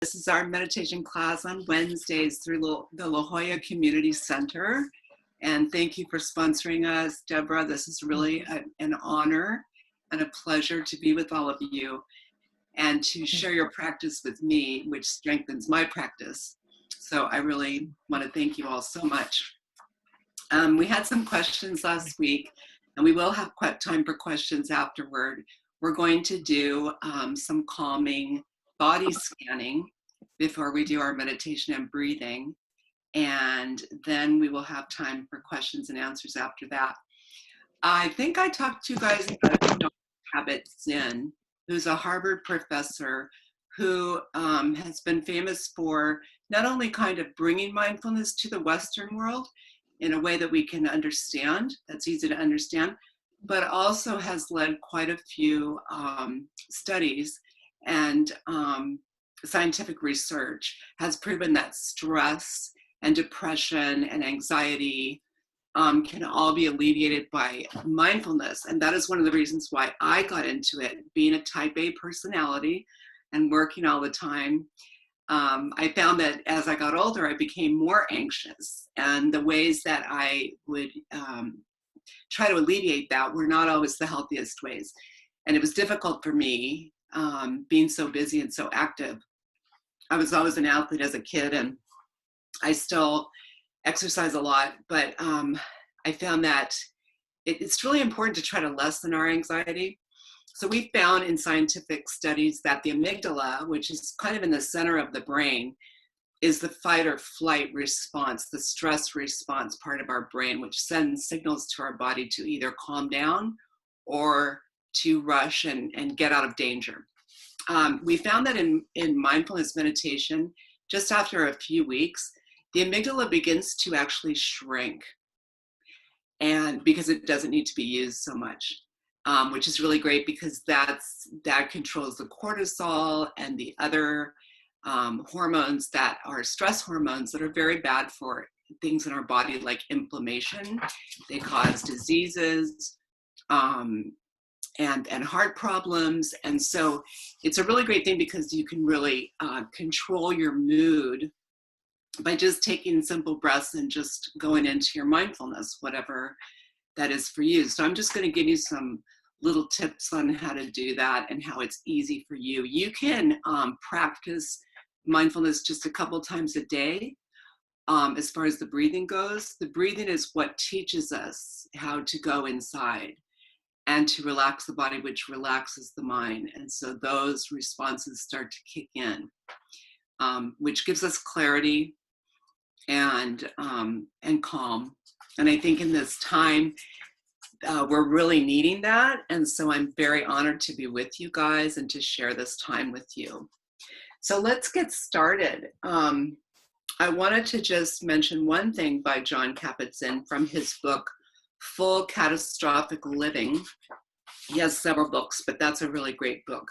This is our meditation class on Wednesdays through the La Jolla Community Center. And thank you for sponsoring us, Deborah. This is really an honor and a pleasure to be with all of you and to share your practice with me, which strengthens my practice. So I really want to thank you all so much. We had some questions last week, and we will have time for questions afterward. We're going to do some calming body scanning before we do our meditation and breathing. And then we will have time for questions and answers after that. I think I talked to you guys about John Kabat-Zinn, who's a Harvard professor who has been famous for not only kind of bringing mindfulness to the Western world in a way that we can understand, that's easy to understand, but also has led quite a few studies and scientific research has proven that stress and depression and anxiety can all be alleviated by mindfulness. And that is one of the reasons why I got into it. Being a type A personality and working all the time, I found that as I got older, I became more anxious. And the ways that I would try to alleviate that were not always the healthiest ways. And it was difficult for me being so busy and so active. I was always an athlete as a kid, and I still exercise a lot, but I found that it's really important to try to lessen our anxiety. So we found in scientific studies that the amygdala, which is kind of in the center of the brain, is the fight or flight response, the stress response part of our brain, which sends signals to our body to either calm down or to rush and get out of danger. We found that in mindfulness meditation, just after a few weeks, the amygdala begins to actually shrink, and because it doesn't need to be used so much, which is really great because that controls the cortisol and the other hormones that are stress hormones that are very bad for things in our body, like inflammation. They cause diseases and heart problems. And so it's a really great thing because you can really control your mood by just taking simple breaths and just going into your mindfulness, whatever that is for you. So I'm just going to give you some little tips on how to do that and how it's easy for you. You can practice mindfulness just a couple times a day. As far as the breathing goes, the breathing is what teaches us how to go inside and to relax the body, which relaxes the mind. And so those responses start to kick in, which gives us clarity and calm. And I think in this time, we're really needing that. And so I'm very honored to be with you guys and to share this time with you. So let's get started. I wanted to just mention one thing by John Kabat-Zinn from his book, Full Catastrophic Living. He has several books, but that's a really great book.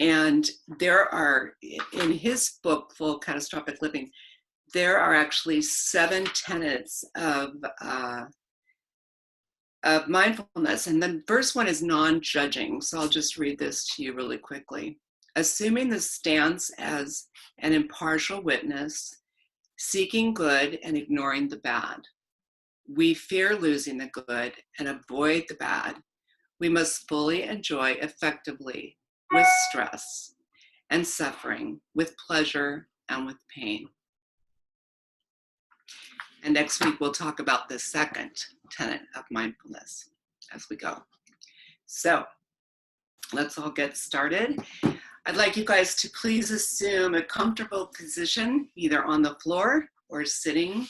And there are, in his book, Full Catastrophic Living, there are actually 7 tenets of mindfulness. And the first one is non-judging. So I'll just read this to you really quickly. Assuming the stance as an impartial witness, seeking good and ignoring the bad. We fear losing the good and avoid the bad. We must fully enjoy effectively with stress and suffering, with pleasure and with pain. And next week, we'll talk about the second tenet of mindfulness as we go. So let's all get started. I'd like you guys to please assume a comfortable position, either on the floor or sitting.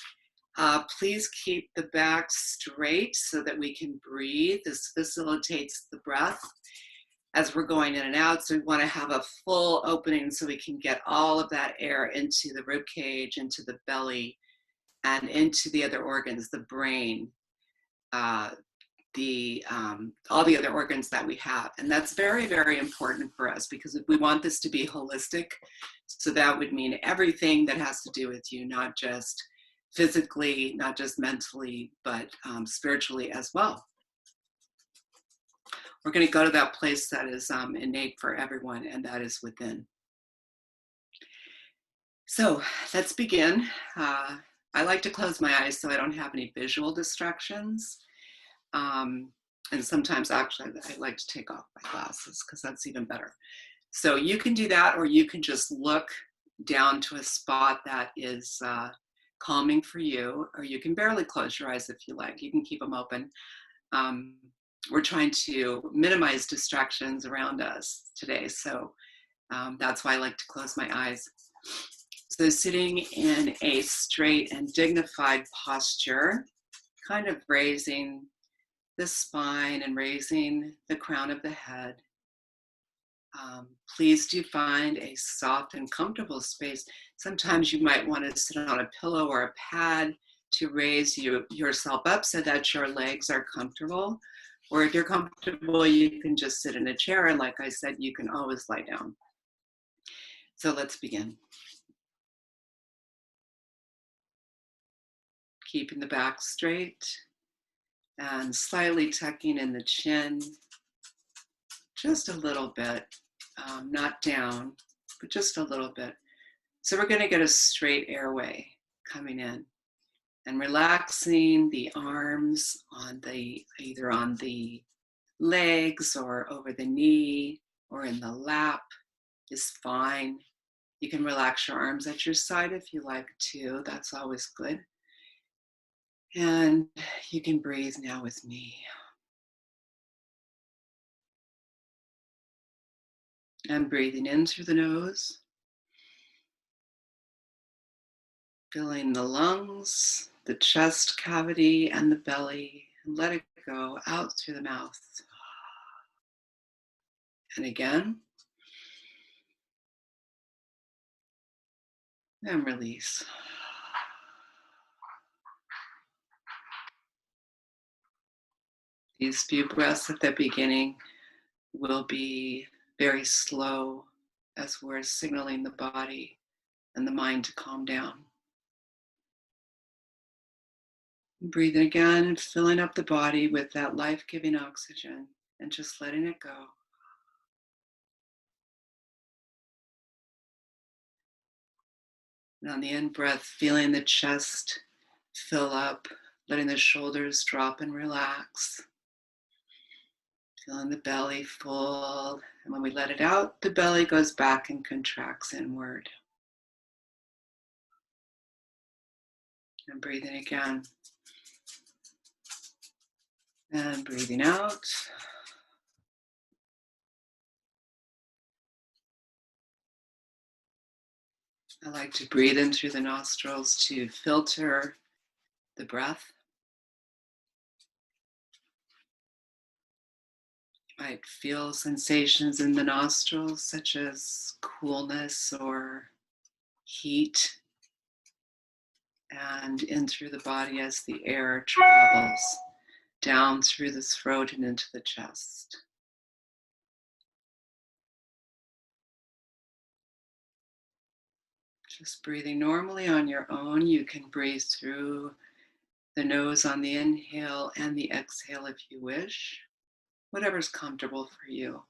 Please keep the back straight so that we can breathe. This facilitates the breath as we're going in and out. So we want to have a full opening so we can get all of that air into the rib cage, into the belly, and into the other organs, the brain, all the other organs that we have. And that's very, very important for us because we want this to be holistic. So that would mean everything that has to do with you, not just physically, not just mentally, but spiritually as well. We're going to go to that place that is innate for everyone, and that is within. So let's begin. I like to close my eyes so I don't have any visual distractions. Um, and sometimes actually I like to take off my glasses because that's even better. So you can do that, or you can just look down to a spot that is calming for you, or you can barely close your eyes if you like. You can keep them open. Um, we're trying to minimize distractions around us today. So that's why I like to close my eyes. So sitting in a straight and dignified posture, kind of raising the spine and raising the crown of the head. Please do find a soft and comfortable space. Sometimes you might want to sit on a pillow or a pad to raise yourself up so that your legs are comfortable. Or if you're comfortable, you can just sit in a chair. And like I said, you can always lie down. So let's begin. Keeping the back straight and slightly tucking in the chin, just a little bit, not down, but just a little bit. So we're going to get a straight airway coming in and relaxing the arms on either on the legs or over the knee or in the lap is fine. You can relax your arms at your side if you like to. That's always good. And you can breathe now with me. And breathing in through the nose, filling the lungs, the chest cavity, and the belly, and let it go out through the mouth. And again, and release. These few breaths at the beginning will be very slow as we're signaling the body and the mind to calm down. Breathing again and filling up the body with that life-giving oxygen and just letting it go. And on the in-breath, feeling the chest fill up, letting the shoulders drop and relax. Feeling the belly full. And when we let it out, the belly goes back and contracts inward. And breathing again. And breathing out. I like to breathe in through the nostrils to filter the breath. You might feel sensations in the nostrils, such as coolness or heat, and in through the body as the air travels down through the throat and into the chest. Just breathing normally on your own. You can breathe through the nose on the inhale and the exhale if you wish, whatever's comfortable for you.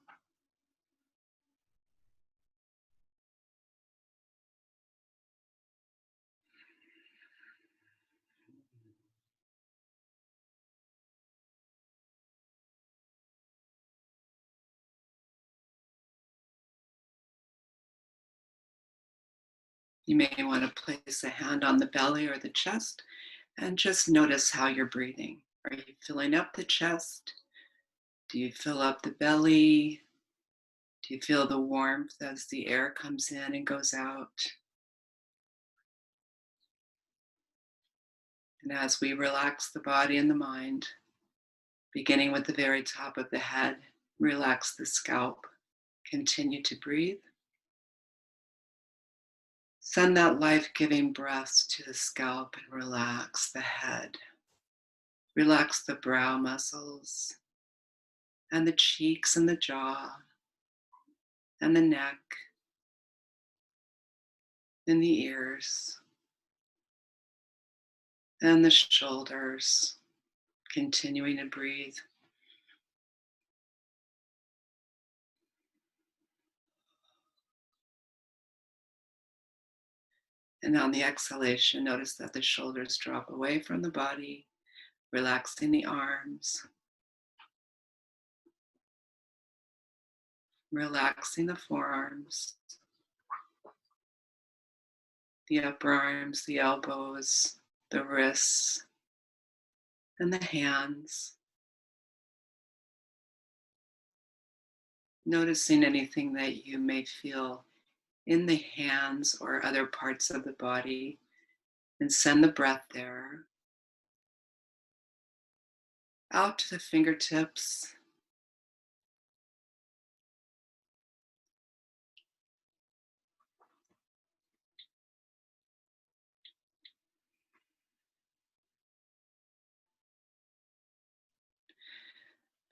You may want to place a hand on the belly or the chest and just notice how you're breathing. Are you filling up the chest? Do you fill up the belly? Do you feel the warmth as the air comes in and goes out? And as we relax the body and the mind, beginning with the very top of the head, relax the scalp. Continue to breathe. Send that life-giving breath to the scalp and relax the head. Relax the brow muscles and the cheeks and the jaw and the neck and the ears and the shoulders. Continuing to breathe. And on the exhalation, notice that the shoulders drop away from the body, relaxing the arms, relaxing the forearms, the upper arms, the elbows, the wrists, and the hands. Noticing anything that you may feel in the hands or other parts of the body, and send the breath there. Out to the fingertips.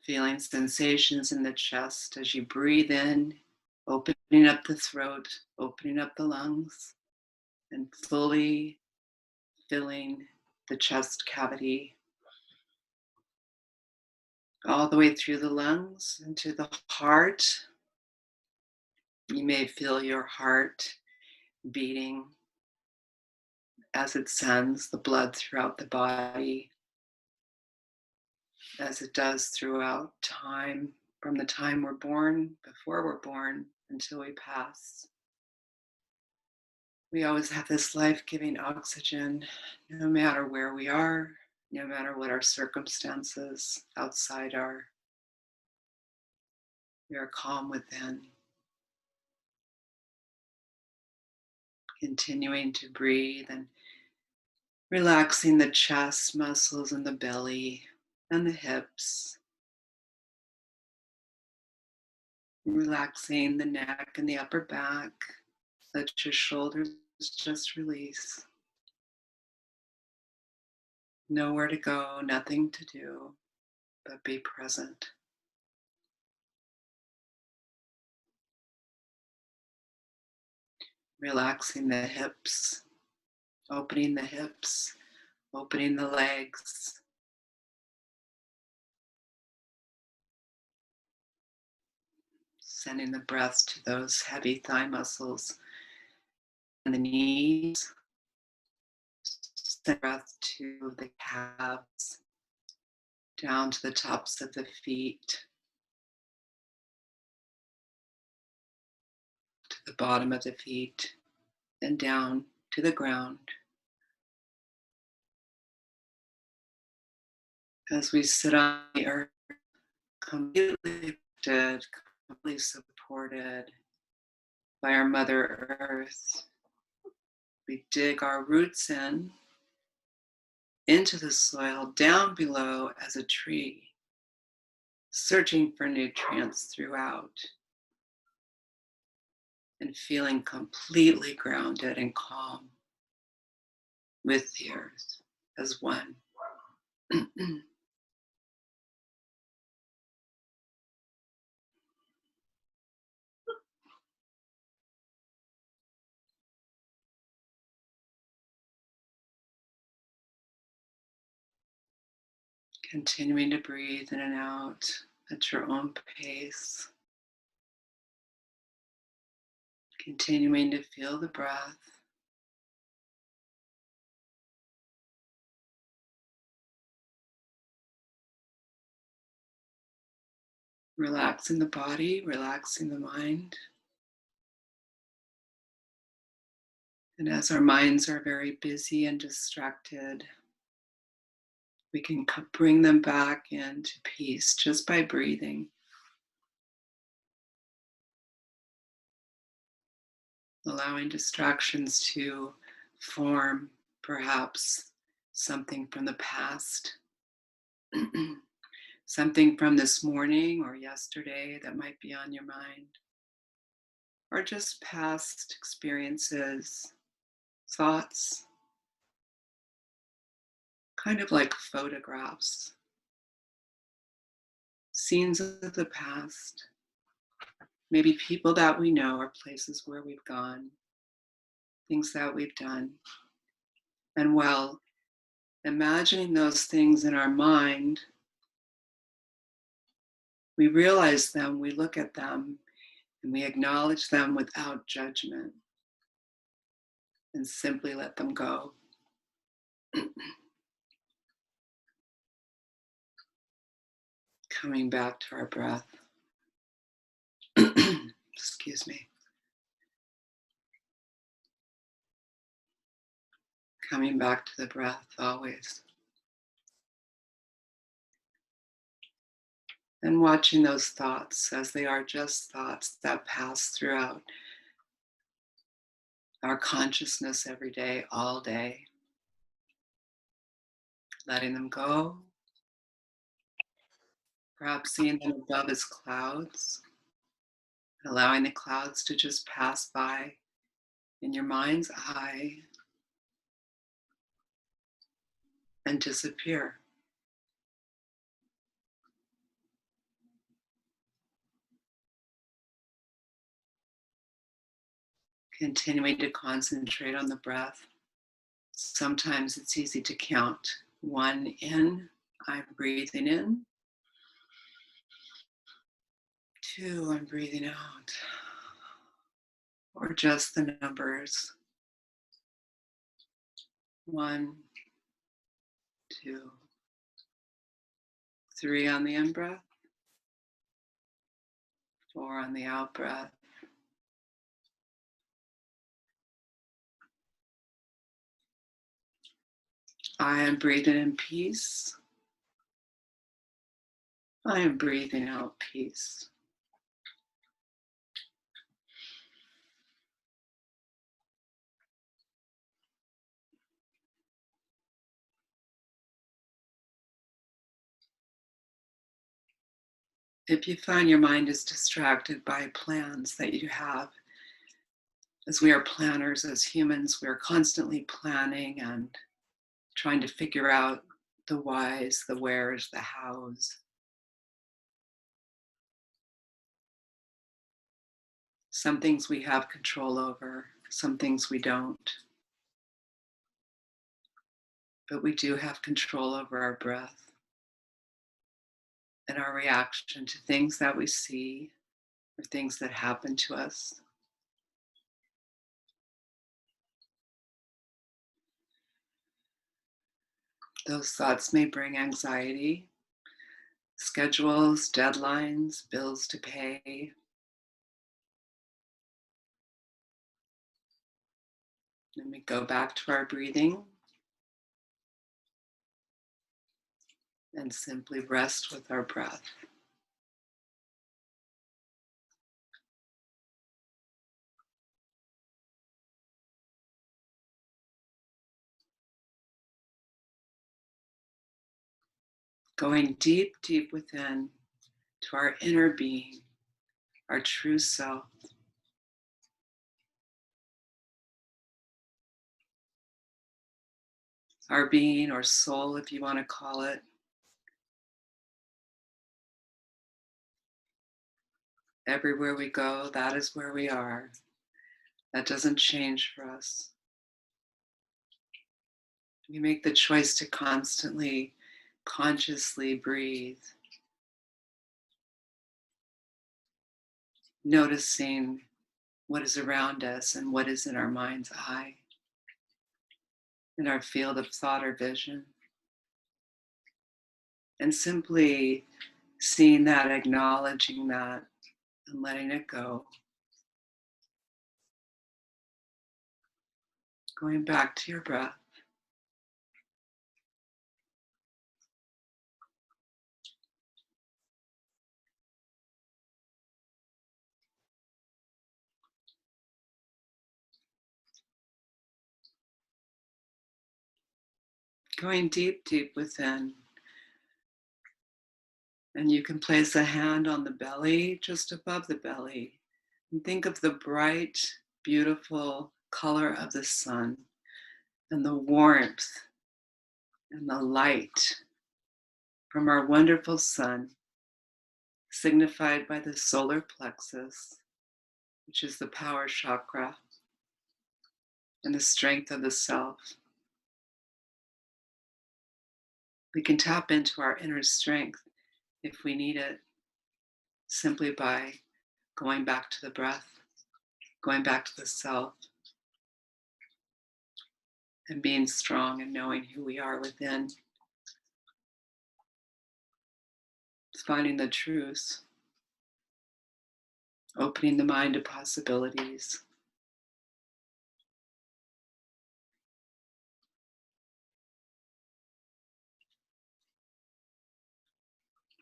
Feeling sensations in the chest as you breathe in, opening up the throat, opening up the lungs, and fully filling the chest cavity all the way through the lungs into the heart. You may feel your heart beating as it sends the blood throughout the body, as it does throughout time, from the time we're born, before we're born, until we pass. We always have this life-giving oxygen, no matter where we are, no matter what our circumstances outside are. We are calm within. Continuing to breathe and relaxing the chest muscles and the belly and the hips. Relaxing the neck and the upper back. Let your shoulders just release. Nowhere to go, nothing to do, but be present. Relaxing the hips, opening the hips, opening the legs. Sending the breath to those heavy thigh muscles and the knees. Send the breath to the calves, down to the tops of the feet, to the bottom of the feet, and down to the ground. As we sit on the earth, completely lifted, completely supported by our Mother Earth, we dig our roots into the soil down below as a tree, searching for nutrients throughout and feeling completely grounded and calm with the earth as one. Continuing to breathe in and out at your own pace. Continuing to feel the breath. Relaxing the body, relaxing the mind. And as our minds are very busy and distracted, we can bring them back into peace just by breathing. Allowing distractions to form, perhaps something from the past, something from this morning or yesterday that might be on your mind, or just past experiences, thoughts, kind of like photographs, scenes of the past, maybe people that we know or places where we've gone, things that we've done. And while imagining those things in our mind, we realize them, we look at them, and we acknowledge them without judgment. and simply let them go. Coming back to our breath. Excuse me. Coming back to the breath always. And watching those thoughts as they are just thoughts that pass throughout our consciousness every day, all day. Letting them go. Perhaps seeing them above as clouds. Allowing the clouds to just pass by in your mind's eye and disappear. Continuing to concentrate on the breath. Sometimes it's easy to count. 1 in, I'm breathing in. 2, I'm breathing out. Or just the numbers. 1, 2, 3 on the in breath. 4 on the out breath. I am breathing in peace. I am breathing out peace. If you find your mind is distracted by plans that you have, as we are planners, as humans, we're constantly planning and trying to figure out the whys, the wheres, the hows. Some things we have control over, some things we don't. But we do have control over our breath and our reaction to things that we see or things that happen to us. Those thoughts may bring anxiety, schedules, deadlines, bills to pay. Then we go back to our breathing and simply rest with our breath. Going deep, deep within to our inner being, our true self. Our being or soul, if you want to call it. Everywhere we go, that is where we are. That doesn't change for us. We make the choice to constantly, consciously breathe, noticing what is around us and what is in our mind's eye, in our field of thought or vision. And simply seeing that, acknowledging that, and letting it go. Going back to your breath. Going deep, deep within. And you can place a hand on the belly, just above the belly. And think of the bright, beautiful color of the sun and the warmth and the light from our wonderful sun, signified by the solar plexus, which is the power chakra and the strength of the self. We can tap into our inner strength if we need it, simply by going back to the breath, going back to the self, and being strong and knowing who we are within. It's finding the truth, opening the mind to possibilities.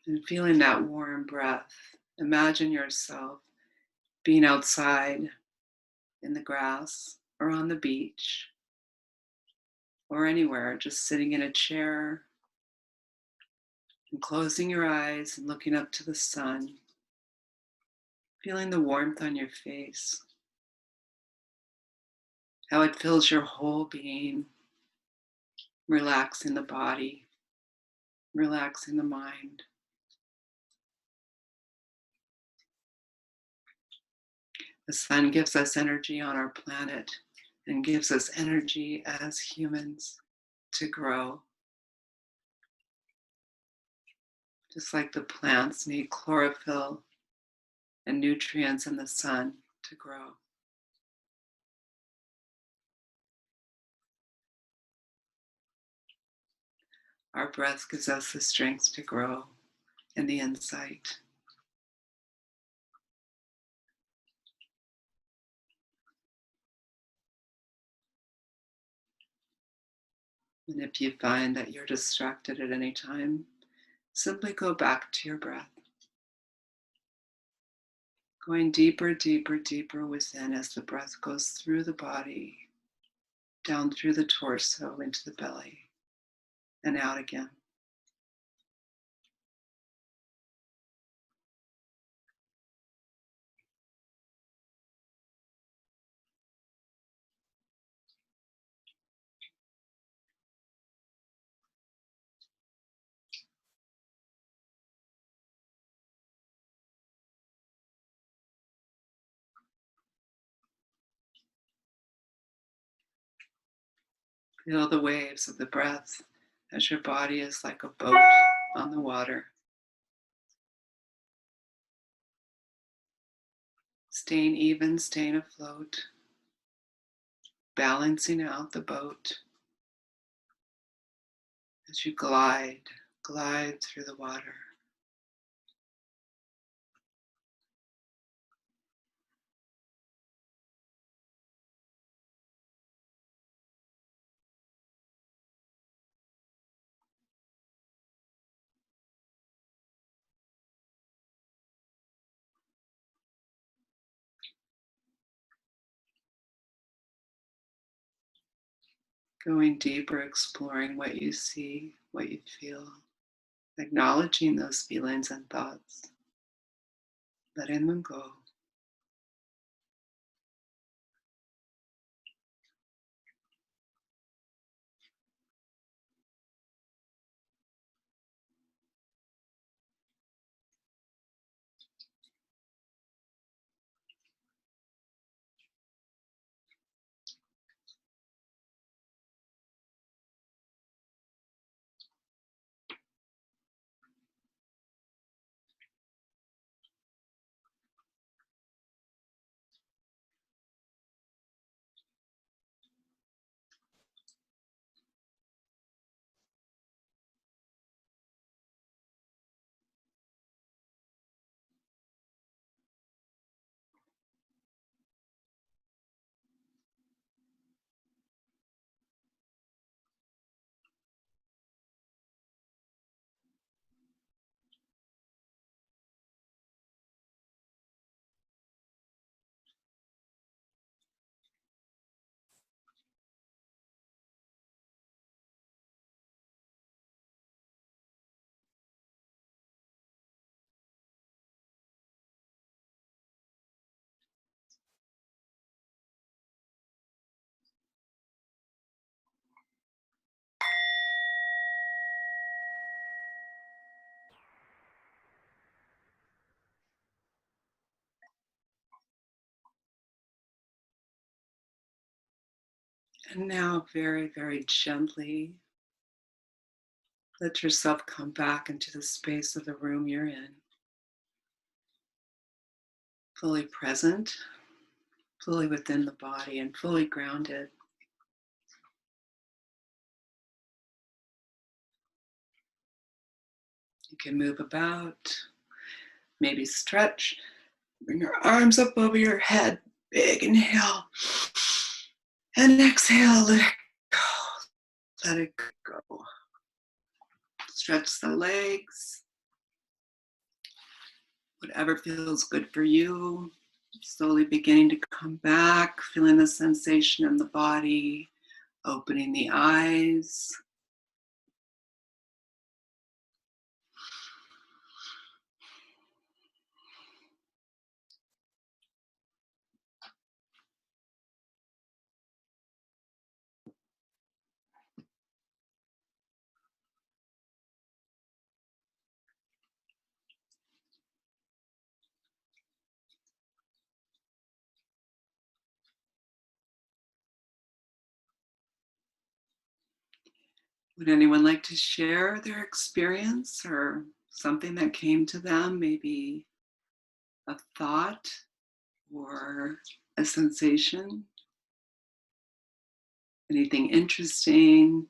And feeling that warm breath. Imagine yourself being outside in the grass or on the beach or anywhere, just sitting in a chair and closing your eyes and looking up to the sun, feeling the warmth on your face, how it fills your whole being, relaxing the body, relaxing the mind. The sun gives us energy on our planet and gives us energy as humans to grow. Just like the plants need chlorophyll and nutrients in the sun to grow. Our breath gives us the strength to grow and the insight. And if you find that you're distracted at any time, simply go back to your breath, going deeper, deeper, deeper within as the breath goes through the body, down through the torso, into the belly, and out again. Feel the waves of the breath as your body is like a boat on the water, staying even, staying afloat, balancing out the boat as you glide, glide through the water. Going deeper, exploring what you see, what you feel, acknowledging those feelings and thoughts, letting them go. And now, very, very gently, let yourself come back into the space of the room you're in, fully present, fully within the body, and fully grounded. can move about, maybe stretch. Bring your arms up over your head. Big inhale. And exhale, let it go. Let it go. Stretch the legs. Whatever feels good for you. Slowly beginning to come back, feeling the sensation in the body, opening the eyes. Would anyone like to share their experience or something that came to them? Maybe a thought or a sensation? Anything interesting?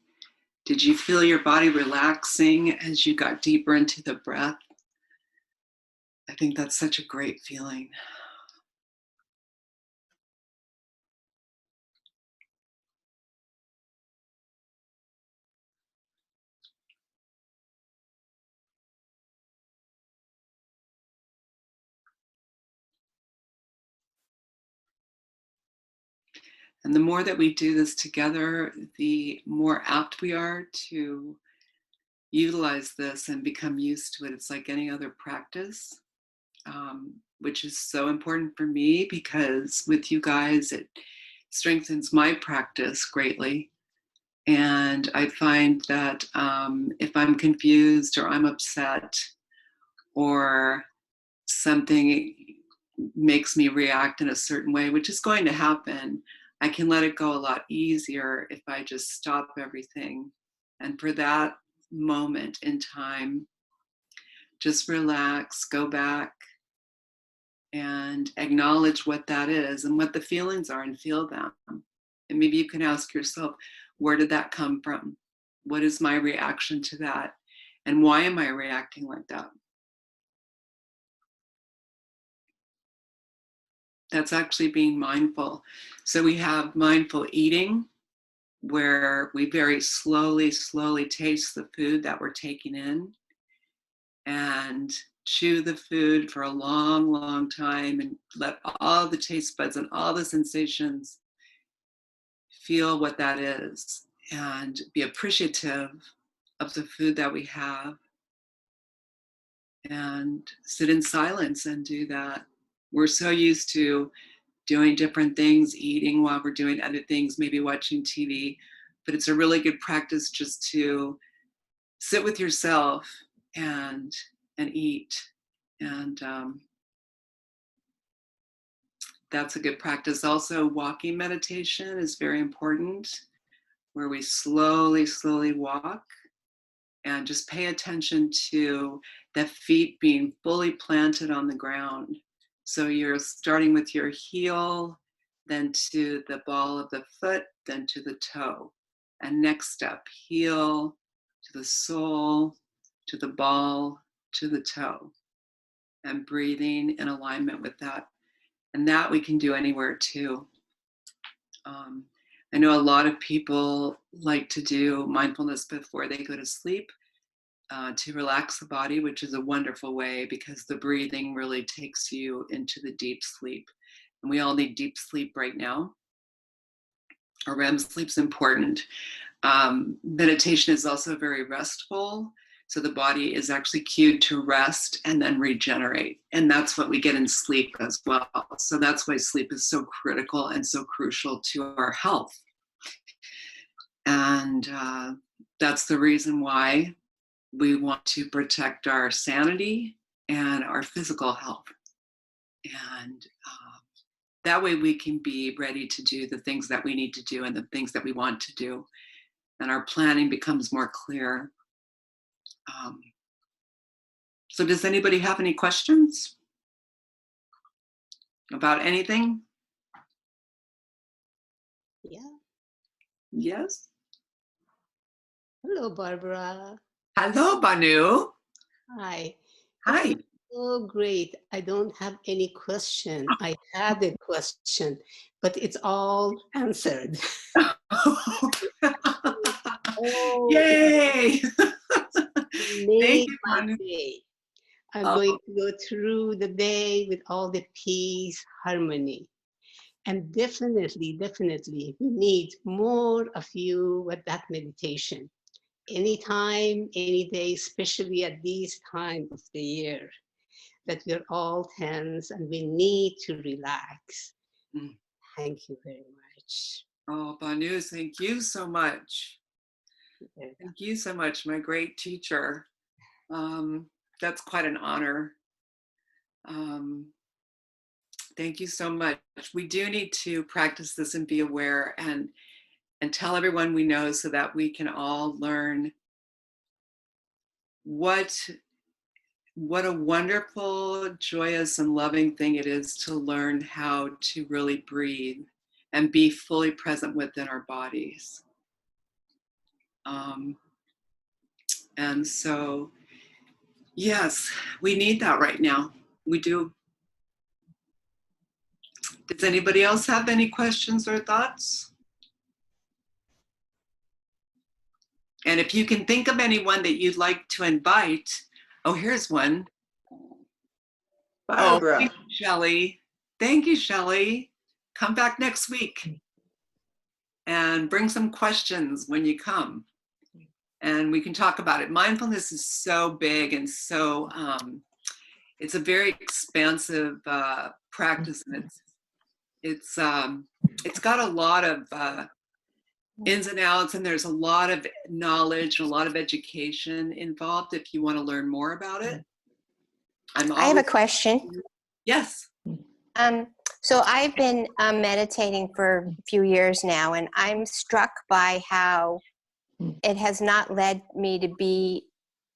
Did you feel your body relaxing as you got deeper into the breath? I think that's such a great feeling. And the more that we do this together, the more apt we are to utilize this and become used to it. It's like any other practice, which is so important for me because with you guys, it strengthens my practice greatly. And I find that if I'm confused or I'm upset or something makes me react in a certain way, which is going to happen, I can let it go a lot easier if I just stop everything. And for that moment in time, just relax, go back, and acknowledge what that is and what the feelings are and feel them. And maybe you can ask yourself, where did that come from? What is my reaction to that? And why am I reacting like that? That's actually being mindful. So we have mindful eating, where we very slowly taste the food that we're taking in and chew the food for a long time and let all the taste buds and all the sensations feel what that is and be appreciative of the food that we have and sit in silence and do that. We're so used to doing different things, eating while we're doing other things, maybe watching TV, but it's a really good practice just to sit with yourself and eat. And that's a good practice. Also, walking meditation is very important, where we slowly walk and just pay attention to the feet being fully planted on the ground. So you're starting with your heel, then to the ball of the foot, then to the toe. And next step, heel to the sole, to the ball, to the toe. And breathing in alignment with that. And that we can do anywhere too. I know a lot of people like to do mindfulness before they go to sleep to relax the body, which is a wonderful way because the breathing really takes you into the deep sleep. And we all need deep sleep right now. Our REM sleep's important. Meditation is also very restful. So the body is actually cued to rest and then regenerate. And that's what we get in sleep as well. So that's why sleep is so critical and so crucial to our health. And that's the reason why we want to protect our sanity and our physical health. And that way we can be ready to do the things that we need to do and the things that we want to do. And our planning becomes more clear. So does anybody have any questions about anything? Yeah. Yes. Hello, Barbara. Hello, Banu. Hi. That Hi. was so great. I don't have any question. I had a question, but it's all answered. Oh, it Yay! Thank made you, my Manu. day. I'm Oh, going to go through the day with all the peace, harmony. And definitely, we need more of you with that meditation. Anytime, any day, especially at this time of the year, that we're all tense and we need to relax. mm. Thank you very much. Oh, Banu, thank you so much. Very Thank you so much, my great teacher. That's quite an honor. Um, thank you so much. We do need to practice this and be aware and tell everyone we know so that we can all learn what what a wonderful, joyous, and loving thing it is to learn how to really breathe and be fully present within our bodies. Um, and so, yes, we need that right now. We do. Does anybody else have any questions or thoughts? And if you can think of anyone that you'd like to invite, oh, here's one. Oh, Barbara. thank you, Shelley. Thank you, Shelley. Come back next week and bring some questions when you come. And we can talk about it. Mindfulness is so big and so, it's a very expansive practice. And it's got a lot of ins and outs, and there's a lot of knowledge and a lot of education involved if you want to learn more about it. I have a question. Yes. So I've been meditating for a few years now, and I'm struck by how it has not led me to be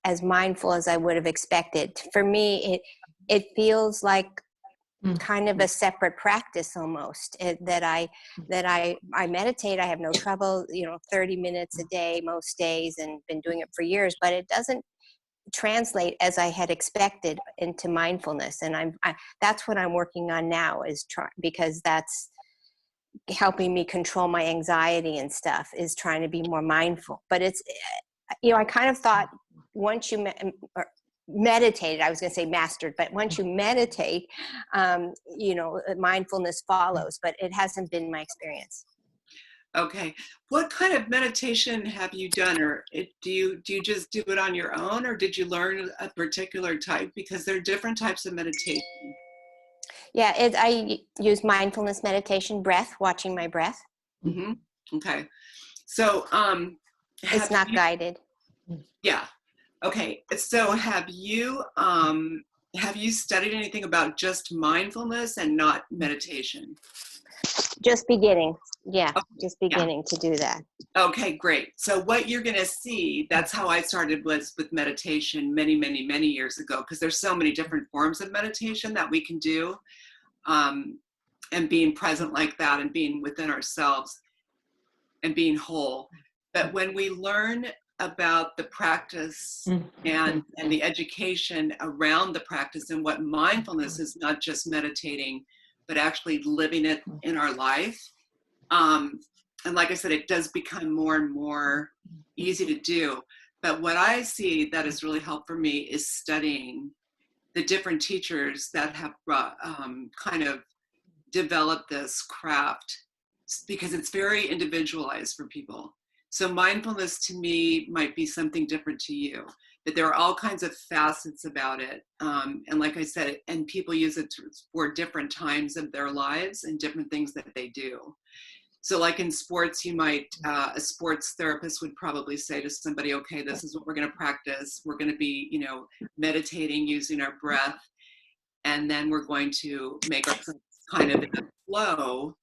as mindful as I would have expected. For me, it feels like kind of a separate practice almost. That I meditate. I have no trouble, 30 minutes a day most days, and been doing it for years. But it doesn't translate as I had expected into mindfulness, and that's what I'm working on now, is because that's helping me control my anxiety and stuff, is trying to be more mindful. But it's, I kind of thought once you meditated, I was going to say mastered, but once you meditate, mindfulness follows, but it hasn't been my experience. Okay. What kind of meditation have you done, or do you just do it on your own, or did you learn a particular type? Because there are different types of meditation. Yeah, I use mindfulness meditation, breath, watching my breath. Mm-hmm. Okay. So, It's not guided. Yeah. Okay. So, have you studied anything about just mindfulness and not meditation? Just beginning. Yeah, Okay. just beginning to do that. Okay, great. So what you're going to see, that's how I started, was with meditation many, many, many years ago, because there's so many different forms of meditation that we can do, and being present like that and being within ourselves and being whole. But when we learn about the practice and the education around the practice, and what mindfulness is, not just meditating, but actually living it in our life, and like I said, it does become more and more easy to do. But what I see that has really helped for me is studying the different teachers that have kind of developed this craft, because it's very individualized for people. So mindfulness to me might be something different to you, but there are all kinds of facets about it. And like I said, and people use it for different times of their lives and different things that they do. So like in sports, you might, a sports therapist would probably say to somebody, okay, this is what we're going to practice. We're going to be, meditating using our breath. And then we're going to make ourselves kind of in a flow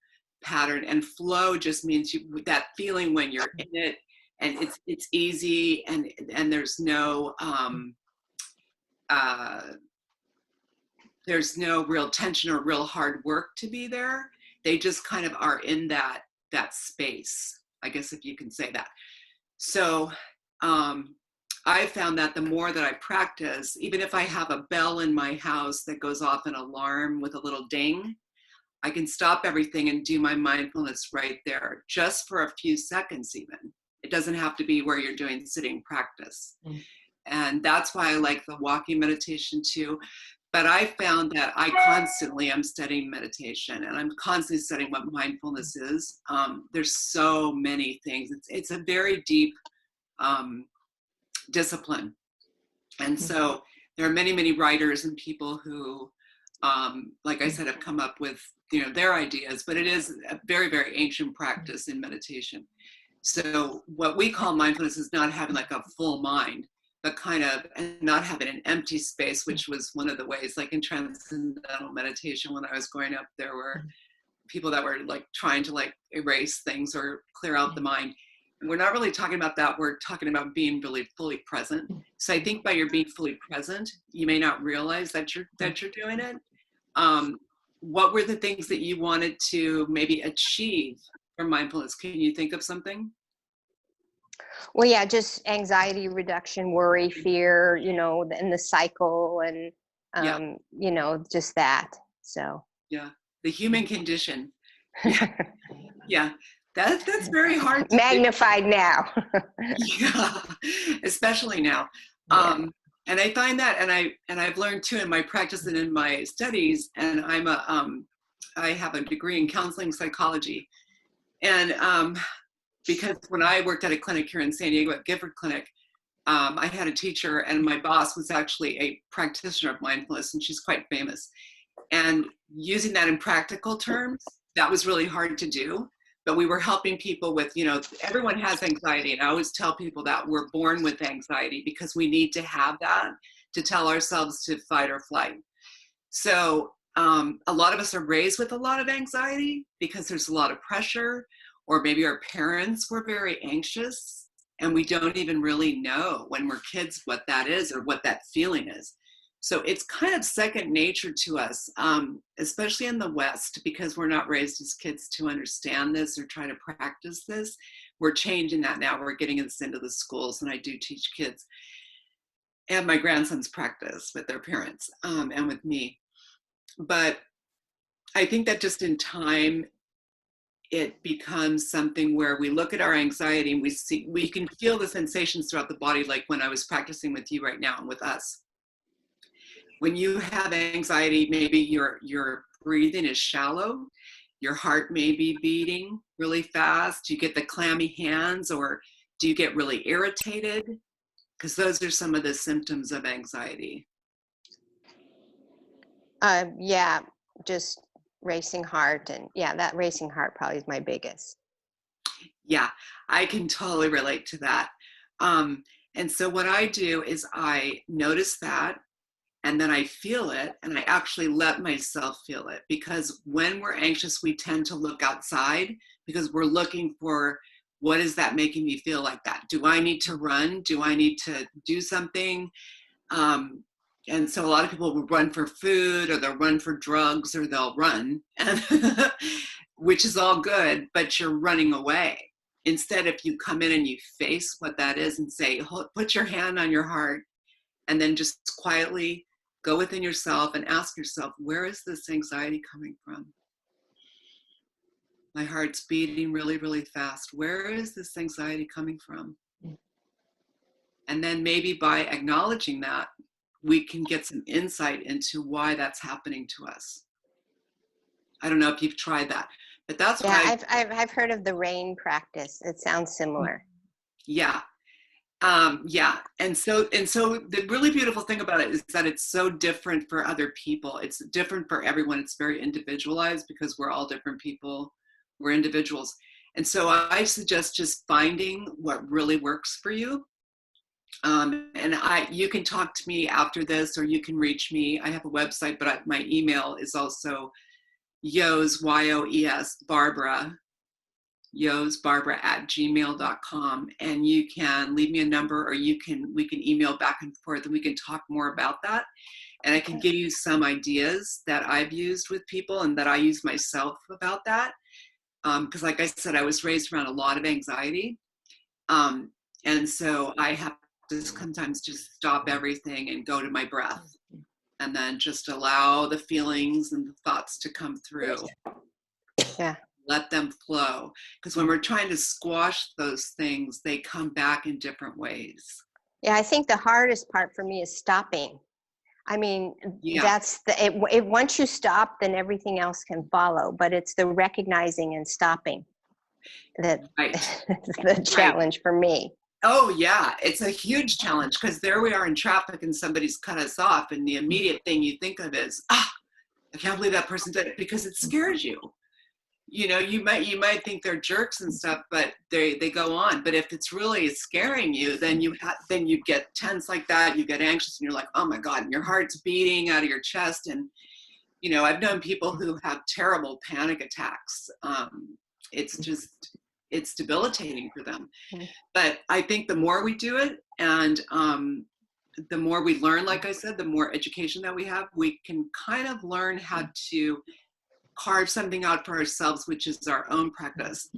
pattern. And flow just means that feeling when you're in it, and it's easy, and there's no real tension or real hard work to be there. They just kind of are in that space, I guess, if you can say that. So I found that the more that I practice, even if I have a bell in my house that goes off an alarm with a little ding, I can stop everything and do my mindfulness right there, just for a few seconds even. It doesn't have to be where you're doing sitting practice. And that's why I like the walking meditation too. But I found that I constantly am studying meditation, and I'm constantly studying what mindfulness is. There's so many things. It's a very deep discipline. And so there are many, many writers and people who, like I said, have come up with, their ideas, but it is a very, very ancient practice in meditation. So what we call mindfulness is not having like a full mind, but kind of not having an empty space, which was one of the ways, like in transcendental meditation, when I was growing up, there were people that were like trying to like erase things or clear out the mind. And we're not really talking about that. We're talking about being really fully present. So I think by your being fully present, you may not realize that you're doing it. What were the things that you wanted to maybe achieve from mindfulness? Can you think of something? Well, yeah, just anxiety reduction, worry, fear, and the cycle, and just that. So yeah, the human condition. Yeah, that's very hard to magnified now. Yeah, especially now. And I find that, and I've learned too in my practice and in my studies, and I have a degree in counseling psychology, and because when I worked at a clinic here in San Diego at Gifford Clinic, I had a teacher, and my boss was actually a practitioner of mindfulness, and she's quite famous. And using that in practical terms, that was really hard to do. But we were helping people with, everyone has anxiety. And I always tell people that we're born with anxiety because we need to have that to tell ourselves to fight or flight. So a lot of us are raised with a lot of anxiety because there's a lot of pressure, or maybe our parents were very anxious and we don't even really know when we're kids what that is or what that feeling is. So it's kind of second nature to us, especially in the West, because we're not raised as kids to understand this or try to practice this. We're changing that now. We're getting this into the schools, and I do teach kids. And my grandsons practice with their parents and with me. But I think that just in time, it becomes something where we look at our anxiety and we can feel the sensations throughout the body, like when I was practicing with you right now and with us. When you have anxiety, maybe your breathing is shallow, your heart may be beating really fast, you get the clammy hands, or do you get really irritated? Because those are some of the symptoms of anxiety. Yeah, just racing heart, and that racing heart probably is my biggest. Yeah, I can totally relate to that. And so what I do is I notice that, and then I feel it, and I actually let myself feel it, because when we're anxious, we tend to look outside because we're looking for, what is that making me feel like that? Do I need to run? Do I need to do something? And so a lot of people will run for food, or they'll run for drugs, or they'll run, which is all good, but you're running away. Instead, if you come in and you face what that is and say, put your hand on your heart, and then just quietly go within yourself and ask yourself, where is this anxiety coming from? My heart's beating really, really fast. Where is this anxiety coming from? And then maybe by acknowledging that, we can get some insight into why that's happening to us. I don't know if you've tried that, but that's why. I've heard of the RAIN practice. It sounds similar. Yeah. Yeah. And so the really beautiful thing about it is that it's so different for other people. It's different for everyone. It's very individualized because we're all different people. We're individuals. And so I suggest just finding what really works for you. And you can talk to me after this, or you can reach me. I have a website, but my email is also Yoes, Yoes, Barbara, Barbara@gmail.com, and you can leave me a number, or we can email back and forth, and we can talk more about that. And I can give you some ideas that I've used with people and that I use myself about that. Because like I said, I was raised around a lot of anxiety. And so I have to sometimes just stop everything and go to my breath, and then just allow the feelings and the thoughts to come through. Yeah. Let them flow. Because when we're trying to squash those things, they come back in different ways. Yeah, I think the hardest part for me is stopping. I mean, Yeah. that's once you stop, then everything else can follow. But it's the recognizing and stopping that Right. the challenge for me. Oh yeah, it's a huge challenge, because there we are in traffic and somebody's cut us off, and the immediate thing you think of is, I can't believe that person did it, because it scares you. You know, you might think they're jerks and stuff, but they go on. But if it's really scaring you, then you get tense like that. You get anxious, and you're like, oh my God, and your heart's beating out of your chest. And you know, I've known people who have terrible panic attacks. It's debilitating for them. But I think the more we do it, and the more we learn, like I said, the more education that we have, we can kind of learn how to carve something out for ourselves, which is our own practice.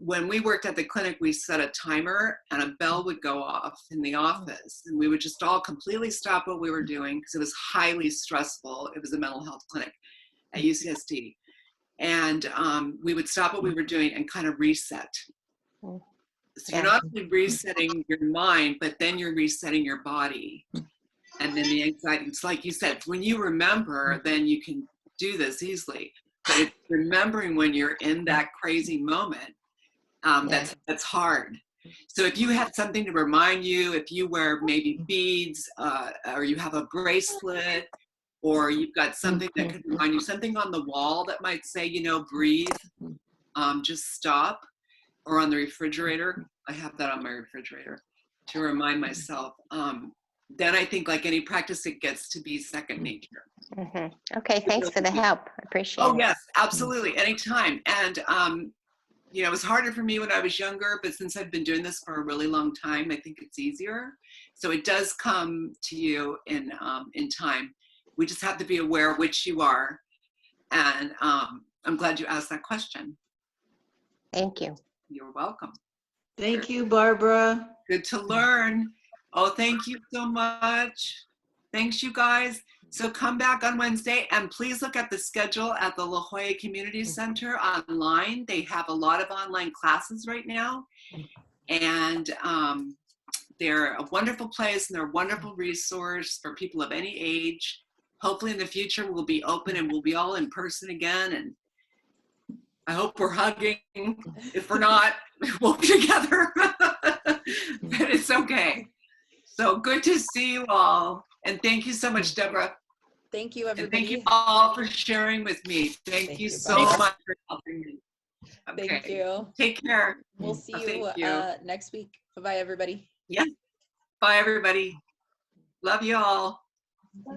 When we worked at the clinic, we set a timer, and a bell would go off in the office, and we would just all completely stop what we were doing, because it was highly stressful. It was a mental health clinic at UCSD. And we would stop what we were doing and kind of reset. So you're not only resetting your mind, but then you're resetting your body. And then the anxiety, it's like you said, when you remember, then you can do this easily. But it's remembering when you're in that crazy moment, that's hard. So if you have something to remind you, if you wear maybe beads, or you have a bracelet, or you've got something that could remind you, something on the wall that might say, you know, breathe, just stop, or on the refrigerator. I have that on my refrigerator to remind myself. Then I think, like any practice, it gets to be second nature. Okay, thanks for the help. I appreciate it. Oh yes, absolutely, anytime. And you know, it was harder for me when I was younger, but since I've been doing this for a really long time, I think it's easier. So it does come to you in time. We just have to be aware of which you are. And I'm glad you asked that question. Thank you. You're welcome. Thank you, Barbara. Good to learn. Oh, thank you so much. Thanks, you guys. So come back on Wednesday, and please look at the schedule at the La Jolla Community Center online. They have a lot of online classes right now. And they're a wonderful place, and they're a wonderful resource for people of any age. Hopefully in the future we'll be open and we'll be all in person again. And I hope we're hugging. If we're not, we'll be together. But it's okay. So good to see you all. And thank you so much, Deborah. Thank you, everybody. And thank you all for sharing with me. Thank you so much for helping me. Okay. Thank you. Take care. We'll see Thank you, you. Next week. Bye-bye, everybody. Yeah. Bye, everybody. Love you all. Bye.